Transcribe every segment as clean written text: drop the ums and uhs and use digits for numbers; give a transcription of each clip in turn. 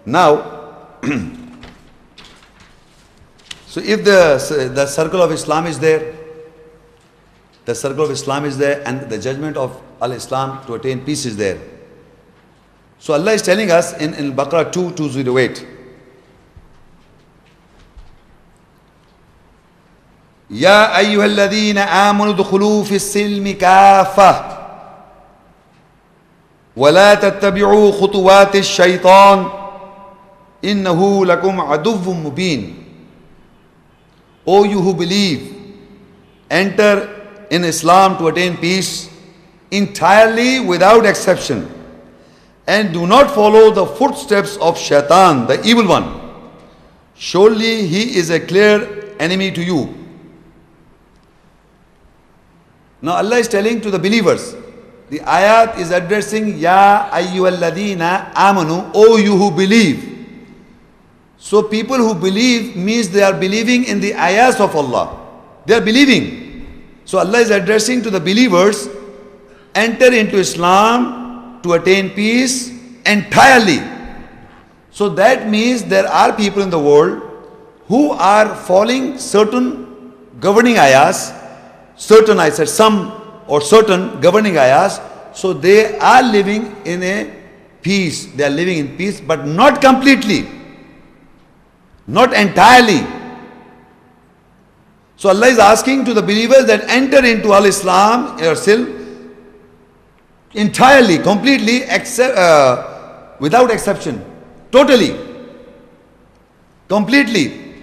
Now, so if the circle of Islam is there, the circle of Islam is there, and the judgment of Al-Islam to attain peace is there. So Allah is telling us in Baqarah 2:208, Ya ayyuhalladhina amanu dukhulu fi silmi kafa wa la tattabi'u khutuwati shaitan innahu lakum aduwwun mubin. O you who believe, enter in Islam to attain peace entirely without exception, and do not follow the footsteps of Shaitan, the evil one. Surely he is a clear enemy to you. Now Allah is telling to the believers, the ayat is addressing Ya ayyuhalladhina amanu, O you who believe. So people who believe means they are believing in the ayahs of Allah. They are believing. So Allah is addressing to the believers, enter into Islam to attain peace entirely. So that means there are people in the world who are following certain governing ayahs, certain, I said some or certain governing ayahs. So they are living in a peace. They are living in peace, but not completely, not entirely. So Allah is asking to the believers that enter into Al-Islam yourself entirely, completely, without exception, totally, completely.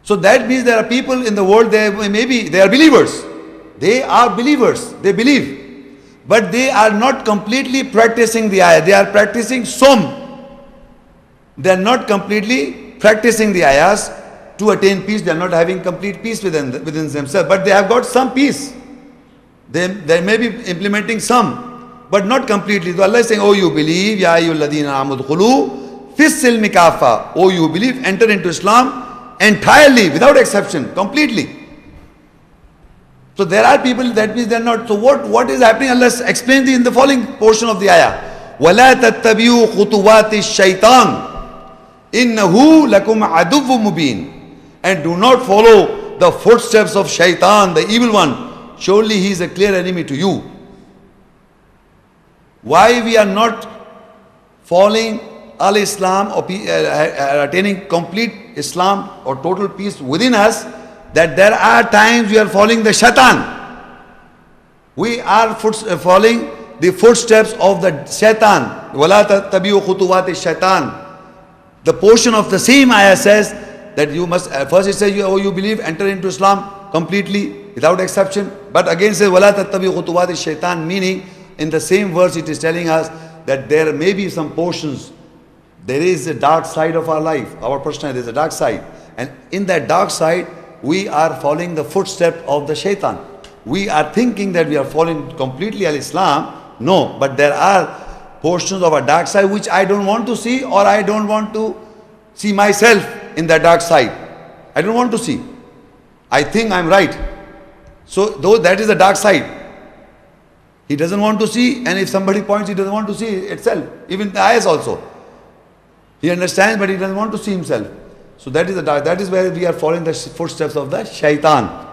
So that means there are people in the world, they are believers. They are believers, they believe, but they are not completely practicing the ayah. They are practicing some. They are not completely practicing the ayahs to attain peace. They are not having complete peace within themselves, but they have got some peace. They may be implementing some, but not completely. So Allah is saying, oh you believe, Ya ayyuhalladhina amanu udkhulu fis silmi kafa. Oh you believe, enter into Islam entirely, without exception, completely. So there are people, that means they are not. So what is happening? Allah explains in the following portion of the ayah. وَلَا تَتَّبِعُوا خُطُوَاتِ الشَّيْطَانِ إِنَّهُ لَكُمْ عَدُوٌّ مُبِينٌ. And do not follow the footsteps of Shaitan, the evil one. Surely he is a clear enemy to you. Why we are not following Al-Islam or attaining complete Islam or total peace within us? That there are times we are following the Shaitan. We are following the footsteps of the Shaitan. وَلَا تَتَّبِعُوا خُطُوَاتِ الشَّيْطَانِ. The portion of the same ayah says that you must, first it says, you believe, enter into Islam completely, without exception. But again it says, وَلَا تَتَّبِعُوا خُطُوَاتِ الشَّيْطَانِ, meaning in the same verse it is telling us that there may be some portions. There is a dark side of our life, our personality, there is a dark side. And in that dark side, we are following the footsteps of the Shaitan. We are thinking that we are following completely Al-Islam. No, but there are portions of a dark side which I don't want to see, or I don't want to see myself in that dark side. I don't want to see. I think I'm right. So though that is the dark side. He doesn't want to see, and if somebody points, he doesn't want to see itself. Even the eyes also. He understands, but he doesn't want to see himself. So that is the dark. That is where we are following the footsteps of the Shaitan.